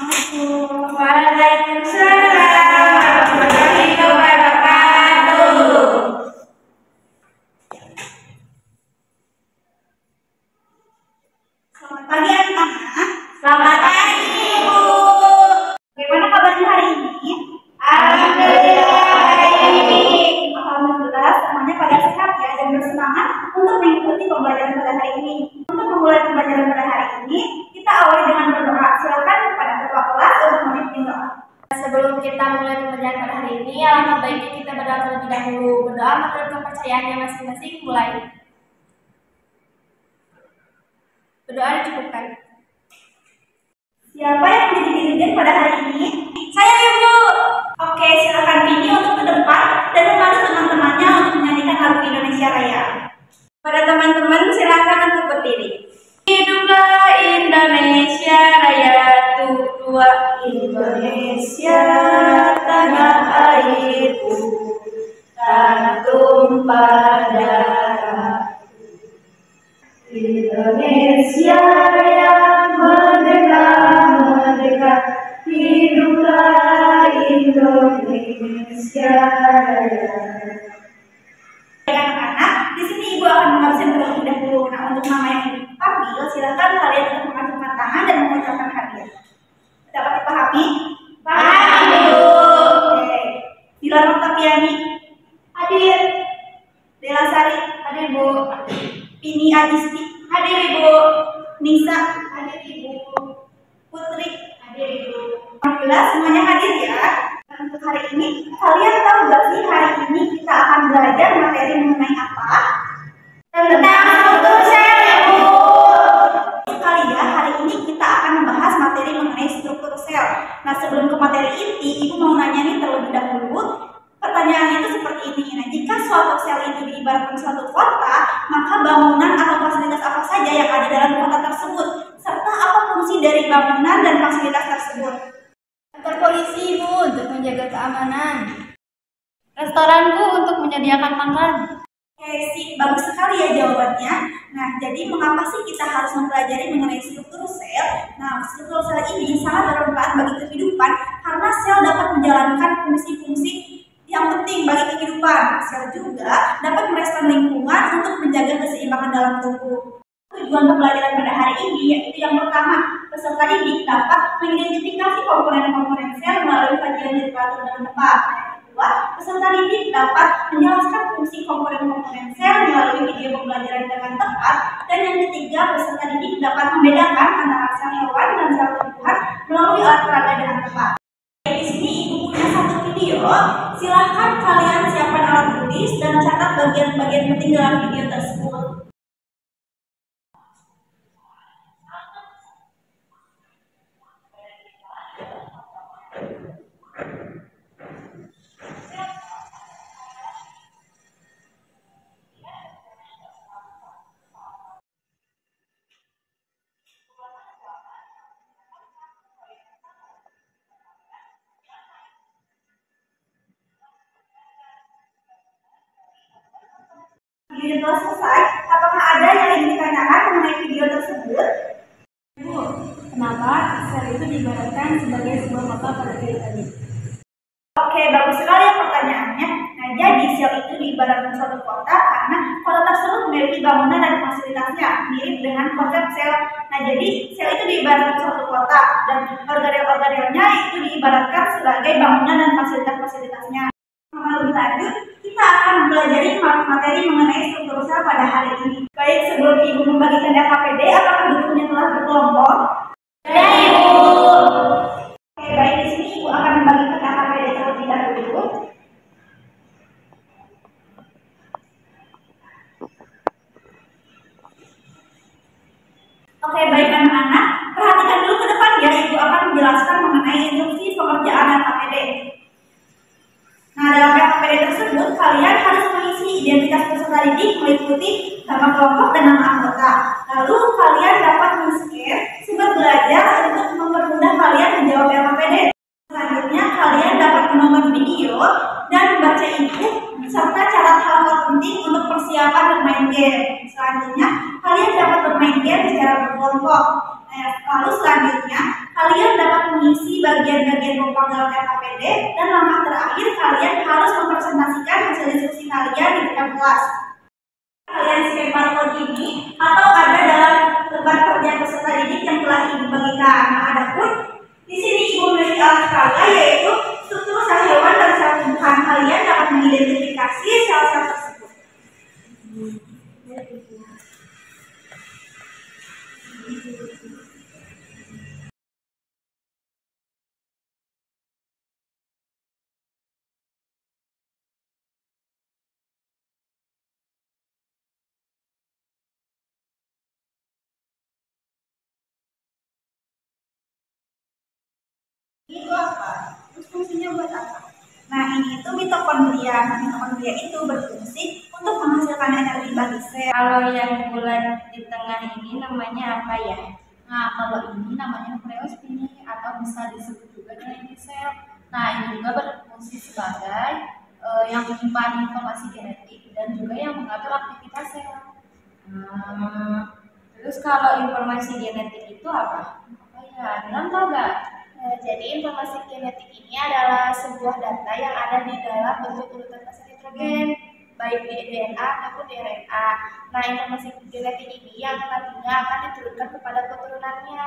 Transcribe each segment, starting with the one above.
Waalaikumsalam warahmatullahi wabarakatuh. Selamat pagi anak-anak. Selamat pagi Ibu. Bagaimana kabarnya hari ini? Alhamdulillah semuanya pada sehat ya dan bersemangat untuk mengikuti pembelajaran pada hari ini. Untuk memulai pembelajaran pada hari ini, kita awali dengan berdoa. Silakan kepada ketua kelas untuk memimpin doa. Sebelum kita mulai pembelajaran pada hari ini, alangkah baiknya kita berdoa terlebih dahulu. Berdoa menurut kepercayaannya masing-masing. Mulai. Berdoa dicukupkan. Siapa yang menjadi dirjen pada hari ini? Saya Ibu. Oke, silakan Pini untuk ke depan dan membantu teman-temannya untuk menyanyikan lagu Indonesia Raya. Pada teman-teman silakan untuk berdiri. Hiduplah Indonesia Raya, tua Indonesia, tanah airku, tanah tumpah darah. Indonesia Raya, merdeka, merdeka, hiduplah Indonesia Raya. Anak-anak, di sini Ibu akan mengabsen terlebih dahulu. Nah, untuk nama yang dipanggil, silakan kalian untuk mengacungkan tangan dan mengucapkan hadiah. Dapat dipahami? Paham, Ibu. Oke. Dilan Oktaviani, hadir. Dela Sari, hadir Bu. Pini Adisti, hadir Ibu. Nisa, hadir Ibu. Putri, hadir Ibu. Alhamdulillah semuanya hadir ya. Untuk hari ini, kalian tahu gak sih hari ini kita akan belajar materi mengenai apa? Tentang struktur sel, Ibu. Sekali ya, hari ini kita akan membahas materi mengenai struktur sel. Nah, sebelum ke materi inti, Ibu mau nanya nih terlebih dahulu. Pertanyaannya itu seperti ini. Nah, jika suatu sel itu diibaratkan suatu kota, maka bangunan atau fasilitas apa saja yang ada dalam kota tersebut, serta apa fungsi dari bangunan dan fasilitas tersebut? Kantor polisi, Ibu, untuk menjaga keamanan. Restoranku untuk menyediakan makan. Oke, sih, bagus sekali ya jawabannya. Nah, jadi mengapa sih kita harus mempelajari mengenai struktur sel? Nah, struktur sel ini sangat bermanfaat bagi kehidupan karena sel dapat menjalankan fungsi-fungsi yang penting bagi kehidupan. Sel juga dapat merespon lingkungan untuk menjaga keseimbangan dalam tubuh. Tujuan pembelajaran pada hari ini yaitu yang pertama, peserta didik dapat mengidentifikasi komponen-komponen sel melalui kajian literatur dengan tepat. Yang kedua, peserta didik dapat menjelaskan fungsi komponen-komponen sel melalui video pembelajaran dengan tepat. Dan yang ketiga, peserta didik dapat membedakan antara sel hewan dan sel tumbuhan melalui alat peraga dengan tepat. Di sini Ibu punya satu video. Silahkan kalian siapkan alat tulis dan catat bagian-bagian penting dalam video tersebut. Video telah selesai. Apakah ada yang ingin ditanyakan mengenai video tersebut? Bu, kenapa sel itu diibaratkan sebagai sebuah kota pada diri tadi? Oke, bagus sekali ya pertanyaannya. Nah, jadi sel itu diibaratkan suatu kota karena kota tersebut memiliki bangunan dan fasilitasnya mirip dengan konsep sel. Nah, jadi sel itu diibaratkan suatu kota dan organel-organelnya itu diibaratkan sebagai bangunan dan fasilitas-fasilitasnya. Lebih lanjut, kita akan mempelajari materi mengenai struktur sel pada hari ini. Baik, sebelum Ibu membagikan KPD, apakah gurunya telah berkelompok? Ya, Ibu. Oke, baik, di sini Ibu akan membagikan KPD terlebih dahulu. Oke, baik anak-anak, perhatikan dulu ke depan ya. Ibu akan menjelaskan mengenai instruksi pengerjaan KPD. Nah, dalam KPD tersebut, kalian harus mengisi identitas peserta didik meliputi nama kelompok dan nama anggota. Lalu, kalian dapat men-scan sumber belajar untuk mempermudah kalian menjawab KPD. Selanjutnya, kalian dapat menonton video dan membaca e-book serta catat hal-hal penting untuk persiapan bermain game. Selanjutnya, kalian dapat bermain game secara berkelompok. Nah, lalu selanjutnya kalian dapat mengisi bagian-bagian kelompok dalam RKPD dan langkah terakhir kalian harus mempresentasikan hasil diskusi kalian di depan kelas. Kalian scan barcode ini atau ada dalam lembar kerja peserta didik yang telah ibu bagikan. Nah, adapun di sini ibu memiliki alat peraga yaitu struktur sel hewan dan sel tumbuhan. Kalian dapat mengidentifikasi sel-sel tersebut. Itu apa? Terus fungsinya buat apa? Nah, ini itu mitokondria. Nah, mitokondria itu berfungsi untuk menghasilkan energi bagi sel. Kalau yang bulat di tengah ini namanya apa ya? Nah, kalau ini namanya nukleus ini atau bisa disebut juga dengan inti sel. Nah, ini juga berfungsi sebagai yang menyimpan informasi genetik dan juga yang mengatur aktivitas sel. Terus kalau informasi genetik itu apa? Apa ya? Dalam tahu nggak? Jadi informasi genetik ini adalah sebuah data yang ada di dalam bentuk urutan basa nitrogen, baik di DNA ataupun di RNA. Nah, informasi genetik ini yang nantinya akan diturunkan kepada keturunannya.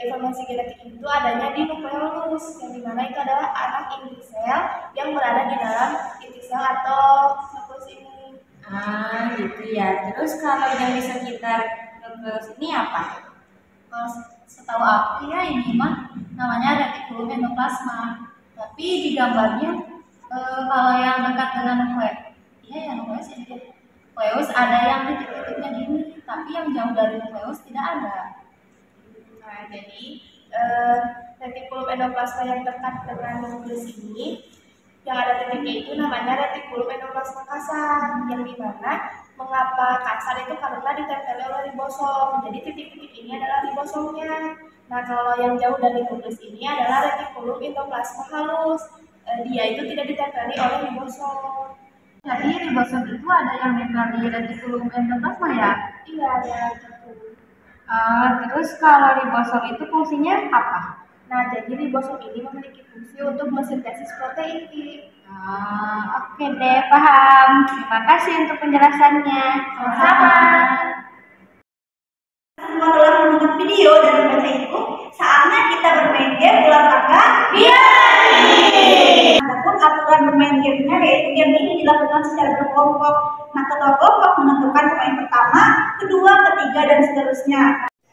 Informasi genetik itu adanya di nukleolus, yang dimana itu adalah anak inti sel yang berada di dalam inti sel atau nukleus ini. Gitu ya. Terus kalau yang di sekitar nukleus ini apa? Setahu aku ya ini mah namanya retikulum endoplasma. Tapi di gambarnya kalau yang dekat dengan nukleus, iya ya nukleus ini nukleus ada yang titik-titiknya gini, tapi yang jauh dari nukleus tidak ada. Nah, jadi retikulum endoplasma yang dekat dengan nukleus ini, yang ada titiknya itu namanya retikulum endoplasma kasar, yang dimana mengapa kasar itu karena ditempel oleh ribosom. Jadi titik-titik ini adalah ribosomnya. Nah, kalau yang jauh dari nukleus ini adalah retikulum endoplasma halus. Dia itu tidak ditempeli oleh ribosom. Jadi ribosom itu ada yang nempel di retikulum endoplasma ya? Iya, ada gitu. Terus kalau ribosom itu fungsinya apa? Nah, jadi ribosom ini memiliki fungsi untuk mensintesis protein. Oke deh, paham. Terima kasih untuk penjelasannya. Sama-sama. Semua telah menonton video dan membaca e-book. Saatnya kita bermain game ular tangga biar. Adapun aturan bermain gamenya yaitu game ini dilakukan secara berkelompok. Nah, ketua kelompok menentukan pemain pertama, kedua, ketiga, dan seterusnya.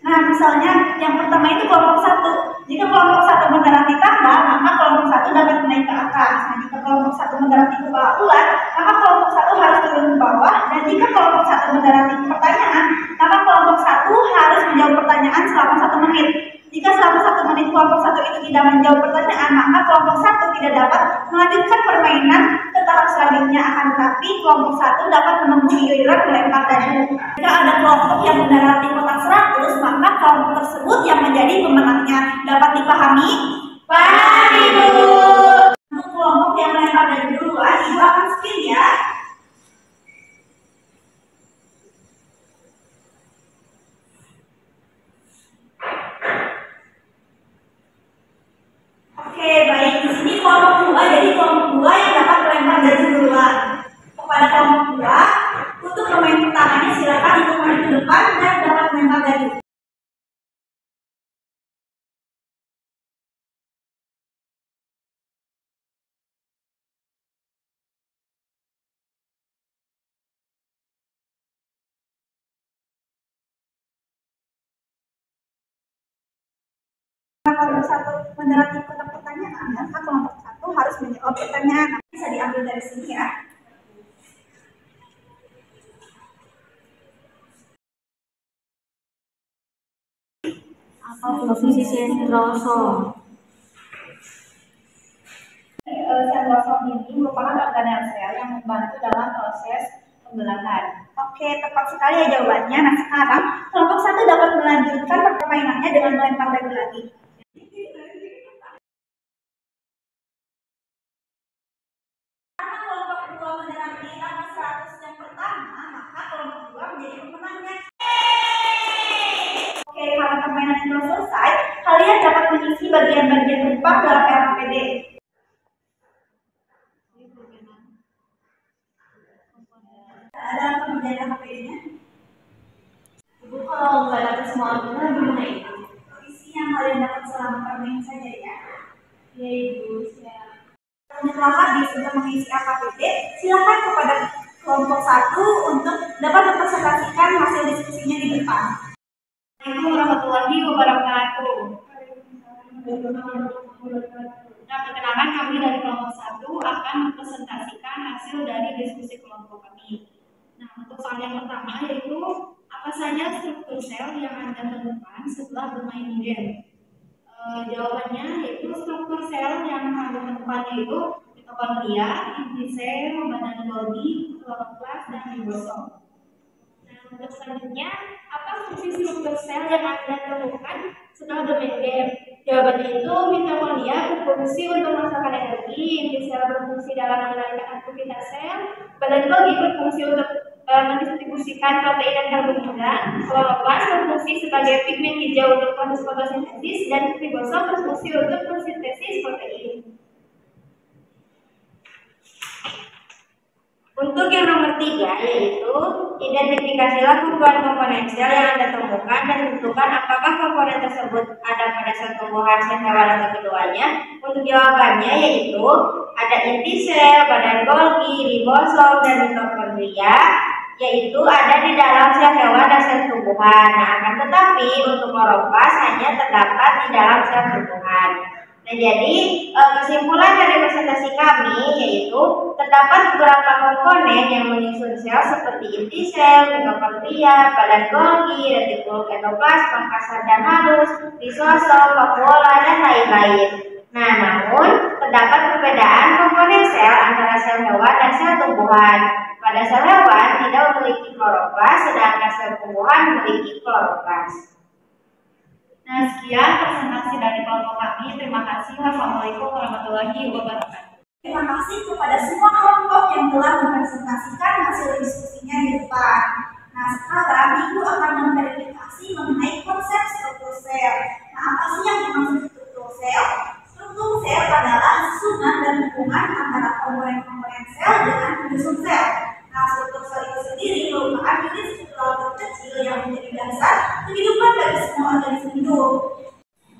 Nah, misalnya yang pertama itu kelompok 1. Jika kelompok 1 mendekati tangga, maka kelompok 1 dapat naik ke atas. Nah, jika kelompok 1 mendekati kepala ular, maka kelompok 1 harus turun ke bawah. Dan jika kelompok 1 mendekati pertanyaan, maka kelompok 1 harus menjawab pertanyaan selama 1 menit. Jika selama 1 menit kelompok 1 itu tidak menjawab pertanyaan, maka kelompok 1 tidak dapat melanjutkan permainan ke tahap selanjutnya. Akan tetapi kelompok 1 dapat menempuh giliran melempar dadu. Jika ada kelompok yang mendekati kotak 100, maka kelompok tersebut yang menjadi pemenangnya. Dapat dipahami? Paham, Ibu. Untuk kelompok yang melempar dadu duluan, Ibu akan skill ya. Oke, baik. Di sini kelompok 2, jadi kelompok 2 yang dapat melempar dadu duluan. Kepada kelompok 2, untuk pemain pertamanya silakan untuk maju ke depan dan dapat melempar dadu. Kelompok 1 mendekati kotak pertanyaan, maka kelompok 1 harus menjawab pertanyaan. Bisa diambil dari sini ya. Apa fungsi sentrosom? Sentrosom ini merupakan organel sel yang membantu dalam proses pembelahan. Oke, tepat sekali ya jawabannya. Nah, sekarang kelompok 1 dapat melanjutkan permainannya dengan melempar dadu lagi. Karena kelompok 2 mendekati angka 100 yang pertama, maka kelompok 2 menjadi pemenangnya. karena permainan itu selesai, kalian dapat mengisi bagian-bagian berupa dalam RAPD. Ada pengerjaan RAPD-nya? Ibu kalau nggak dapat semua orderan gimana itu? Isi yang kalian dapat selama permainan saja ya. Ya Ibu, siap. Setelah habis untuk mengisi RAPD, silakan kepada kelompok 1 untuk dapat mempresentasikan hasil diskusinya di depan. Assalamualaikum warahmatullahi wabarakatuh. Nah, perkenalkan kami dari kelompok 1 akan mempresentasikan hasil dari diskusi kelompok kami. Nah, untuk soal yang pertama yaitu apa saja struktur sel yang Anda temukan setelah bermain game? Jawabannya yaitu struktur sel yang Anda temukan yaitu mitokondria, inti sel, badan Golgi, kloroplas, dan ribosom. Nah, untuk selanjutnya, apa fungsi struktur sel yang Anda temukan setelah bermain game? Jawabannya itu mitokondria berfungsi untuk menghasilkan energi, inti sel berfungsi dalam mengendalikan aktivitas sel, badan Golgi berfungsi untuk mendistribusikan protein dan karbohidrat, kloroplas berfungsi sebagai pigmen hijau untuk proses fotosintesis, dan ribosom berfungsi untuk mensintesis protein. Untuk yang nomor 3 yaitu identifikasilah komponen sel yang Anda temukan dan tentukan apakah komponen tersebut ada pada sel tumbuhan, sel hewan, atau keduanya. Untuk jawabannya yaitu ada inti sel, badan Golgi, ribosom, dan mitokondria, yaitu ada di dalam sel hewan dan sel tumbuhan. Nah, akan tetapi untuk kloroplas hanya terdapat di dalam sel tumbuhan. Nah, jadi kesimpulan dari presentasi kami yaitu terdapat beberapa komponen yang menyusun sel seperti inti sel, mitokondria, badan Golgi, retikulum endoplasma, kasar dan halus, lisosom, vakuola, dan lain-lain. Nah, namun terdapat perbedaan komponen sel antara sel hewan dan sel tumbuhan. Pada sel hewan tidak memiliki kloroplas, sedangkan sel tumbuhan memiliki kloroplas. Nah, sekian presentasi dari kelompok kami. Terima kasih. Wassalamualaikum warahmatullahi wabarakatuh. Terima kasih kepada semua kelompok yang telah mempresentasikan hasil diskusinya di depan. Nah, sekarang Ibu akan memverifikasi mengenai konsep struktur sel. Nah, apa sih yang dimaksud struktur sel? Struktur sel adalah susunan dan hubungan antara komponen-komponen sel dengan penyusun sel. Nah, struktur sel itu sendiri merupakan unit struktural terkecil yang menjadi dasar kehidupan bagi semua organisme hidup.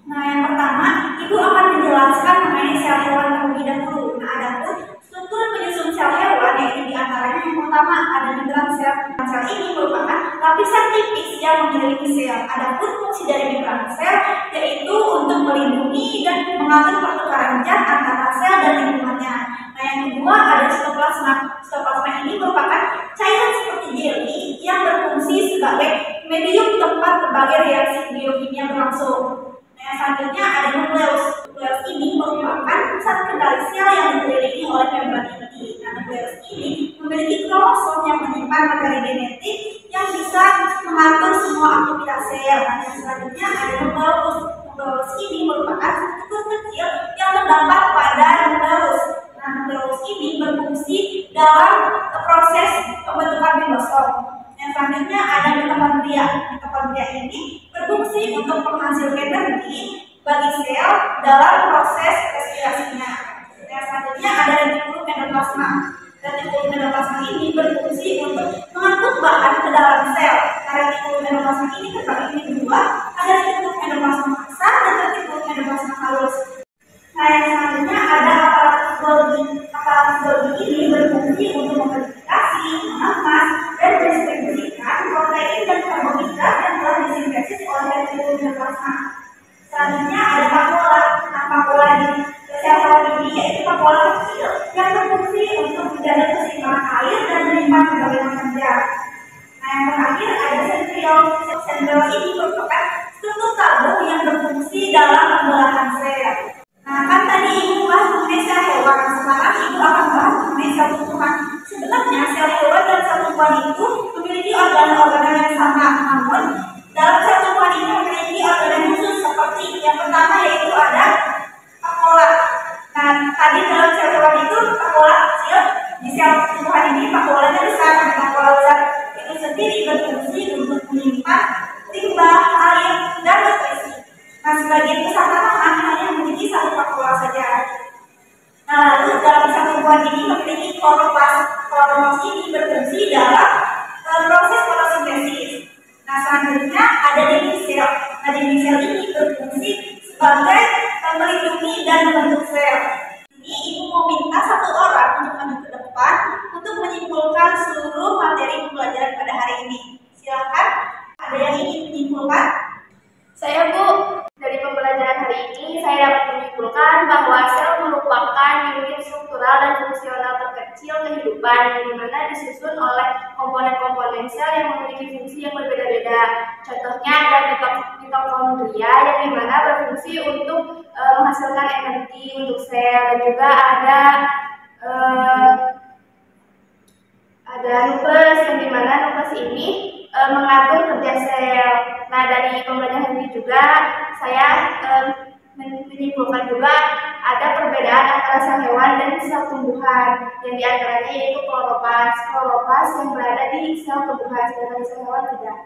Nah, yang pertama, Ibu akan menjelaskan mengenai sel hewan terlebih dahulu. Nah, adapun struktur penyusun sel hewan yaitu diantaranya yang pertama ada membran sel. Sel ini merupakan lapisan tipis yang mengelilingi sel. Adapun fungsi dari membran sel yaitu untuk melindungi dan mengatur pertukaran zat antara sel dan lingkungannya. Nah, yang kedua ada sitoplasma. Sitoplasma ini merupakan cairan seperti jelly yang berfungsi sebagai medium tempat berbagai reaksi biokimia berlangsung. Nah, yang selanjutnya ada nukleus. Nukleus ini merupakan pusat kendali sel yang dikelilingi oleh membran inti. Nah, nukleus ini memiliki kromosom yang menyimpan materi genetik yang bisa mengatur semua aktivitas sel. Nah, yang selanjutnya ada nukleus. Nukleus ini merupakan struktur kecil yang terdapat pada nukleus. Nah, nukleus ini berfungsi dalam proses pembentukan ribosom. Yang selanjutnya ada mitokondria. Mitokondria ini berfungsi untuk menghasilkan energi bagi sel dalam proses respirasinya. Yang selanjutnya ada retikulum endoplasma. Retikulum endoplasma ini berfungsi untuk mengangkut bahan ke dalam sel. Nah, retikulum endoplasma ini terbagi menjadi dua, ada retikulum endoplasma kasar dan retikulum endoplasma halus. Nah, yang selanjutnya ada aparatus Golgi. Aparatus Golgi ini berfungsi untuk memverifikasi, mengemas, dan mendistribusikan protein dan karbohidrat yang telah disintesis oleh retikulum endoplasma. Selanjutnya ada vakuola. Nah, vakuola di sel ini yaitu vakuola kecil yang berfungsi untuk menjaga keseimbangan air dan menyimpan berbagai macam zat. Nah, yang terakhir ada sentriol. Sentriol ini merupakan struktur tabung yang berfungsi dalam pembelahan sel. Nah, kan tadi Ibu bahas mengenai sel hewan. Sekarang Ibu akan bahas mengenai sel tumbuhan. Sebenarnya sel hewan dan sel tumbuhan itu memiliki organ-organ yang sama, namun dalam sel tumbuhan ini memiliki organ khusus seperti yang pertama yaitu ada vakuola. Nah, tadi dalam sel hewan itu vakuola kecil, di sel tumbuhan ini vakuolanya besar. Vakuola besar itu sendiri berfungsi untuk menyimpan limbah, air, dan Bagian besar tanaman hanya memiliki satu vakuola saja. Nah, lalu dalam satuan ini memiliki kloroplas. Kloroplas ini berfungsi dalam proses fotosintesis. Nah, selanjutnya ada dinding sel. Nah, dinding sel ini berfungsi sebagai melindungi dan membentuk sel. Ini ibu mau minta satu orang untuk maju ke depan untuk menyimpulkan seluruh materi pembelajaran pada hari ini. Silakan, ada yang ingin menyimpulkan? Saya, Bu. Dari pembelajaran hari ini, saya dapat menyimpulkan bahwa sel merupakan unit struktural dan fungsional terkecil kehidupan yang dimana disusun oleh komponen-komponen sel yang memiliki fungsi yang berbeda-beda. Contohnya ada mitokondria yang dimana berfungsi untuk menghasilkan energi untuk sel, dan juga ada nukleus yang dimana nukleus ini mengatur kerja sel. Nah, dari pembelajaran ini juga saya menyimpulkan juga ada perbedaan antara sel hewan dan sel tumbuhan, yang diantaranya yaitu kloroplas yang berada di sel tumbuhan, sedangkan sel hewan tidak.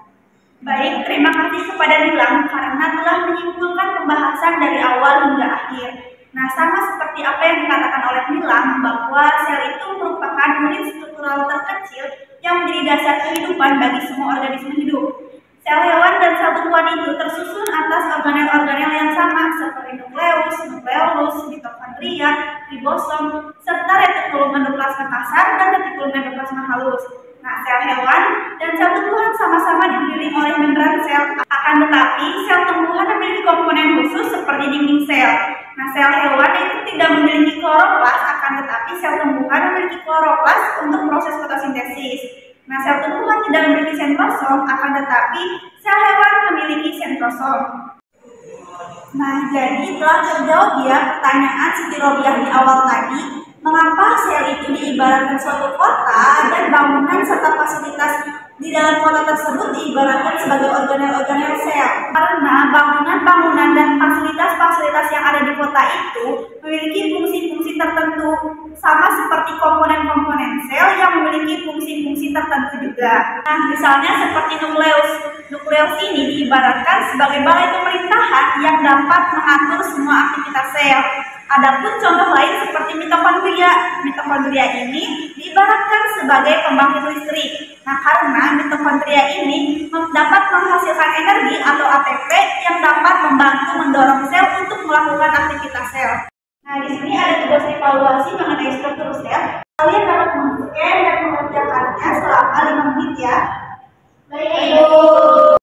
Baik, terima kasih kepada Nilam karena telah menyimpulkan pembahasan dari awal hingga akhir. Nah, sama seperti apa yang dikatakan oleh Nilam bahwa sel itu merupakan unit struktural terkecil yang menjadi dasar kehidupan bagi semua organisme hidup. Sel hewan dan sel tumbuhan itu tersusun atas organel-organel yang sama seperti nukleus, nukleolus, mitokondria, ribosom, serta retikulum endoplasma kasar dan retikulum endoplasma halus. Nah, sel hewan dan sel tumbuhan sama-sama dikelilingi oleh membran sel. Akan tetapi, sel tumbuhan memiliki komponen khusus seperti dinding sel. Nah, sel hewan itu tidak memiliki kloroplas, akan tetapi sel tumbuhan memiliki kloroplas untuk proses fotosintesis. Nah, sel tumbuhan tidak memiliki sentrosom, akan tetapi sel hewan memiliki sentrosom. Nah, jadi telah terjawab ya pertanyaan Siti Robiah di awal tadi, mengapa sel itu diibaratkan suatu kota dan bangunan serta fasilitas di dalam kota tersebut diibaratkan sebagai organel-organel sel. Karena bangunan-bangunan dan fasilitas-fasilitas yang ada di kota itu memiliki fungsi-fungsi tertentu, sama seperti komponen-komponen sel yang memiliki fungsi-fungsi tertentu juga. Nah, misalnya seperti nukleus. Nukleus ini diibaratkan sebagai balai pemerintahan yang dapat mengatur semua aktivitas sel. Adapun contoh lain seperti mitokondria. Mitokondria ini diibaratkan sebagai pembangkit listrik. Nah, karena mitokondria ini dapat menghasilkan energi atau ATP yang dapat membantu mendorong sel untuk melakukan aktivitas sel. Nah, di sini ada tugas evaluasi mengenai struktur sel. Kalian dapat men-scan dan mengerjakannya selama 5 menit ya. Baik, Ibu.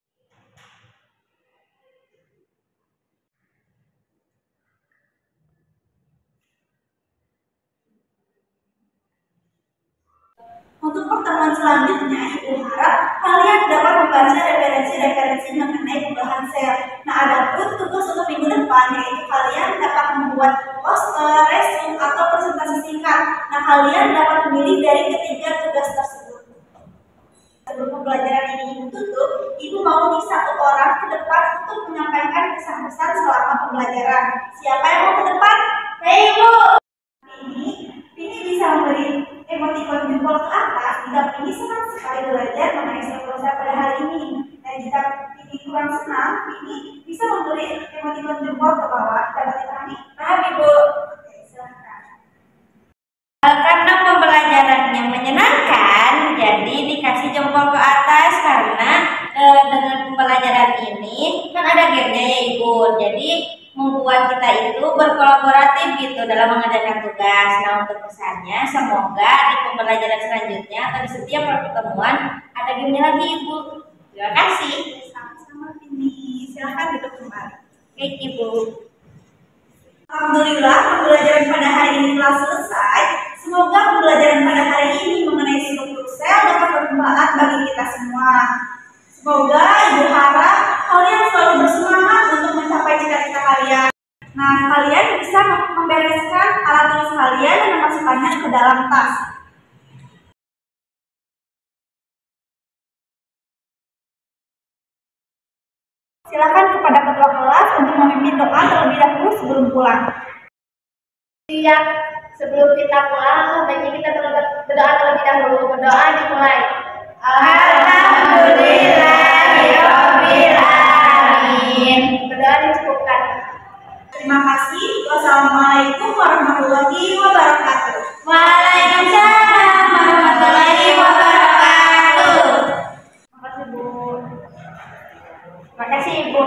Untuk pertemuan selanjutnya, Ibu harap kalian dapat membaca referensi-referensi mengenai pembelahan sel. Nah, adapun tugas untuk minggu depan yaitu kalian dapat membuat poster, resume, atau presentasi singkat. Nah, kalian dapat memilih dari ketiga tugas tersebut. Sebelum pembelajaran ini tutup, Ibu mau nih satu orang ke depan untuk menyampaikan kesan-kesan selama pembelajaran. Siapa yang mau ke depan? Hei, Ibu! Ini bisa memberi emotikon jempol ke atas jika ini senang sekali belajar mengenai struktur sel pada hari ini. Dan jika ini kurang senang, ini bisa memberi emotikon jempol ke bawah. Dapat dipahami? Paham, Ibu? Oke, silahkan. Karena pembelajarannya menyenangkan, jadi dikasih jempol ke atas karena dengan pembelajaran ini kan ada gamenya ya Ibu. Jadi membuat kita itu berkolaboratif gitu dalam mengerjakan tugas. Nah, untuk pesannya semoga di pembelajaran selanjutnya atau di setiap pertemuan ada gamenya lagi Ibu. Terima kasih. Sama-sama ini. Silahkan duduk kembali. Baik Ibu. Alhamdulillah pembelajaran pada hari ini telah selesai. Semoga pembelajaran pada hari ini mengenai struktur sel dapat bermanfaat bagi kita semua. Semoga Ibu harap kalian selalu bersemangat untuk mencapai cita-cita kalian. Nah, kalian bisa membereskan alat tulis kalian dan memasukkannya ke dalam tas. Silakan kepada ketua kelas untuk memimpin doa terlebih dahulu sebelum pulang. Iya, sebelum kita pulang, sebaiknya kita berdoa terlebih dahulu. Berdoa dimulai. Alhamdulillahirabbil alamin. Berdoa dicukupkan. kasih. Wassalamualaikum warahmatullahi wabarakatuh. Waalaikumsalam warahmatullahi wabarakatuh. Makasih Bu. Makasih Ibu.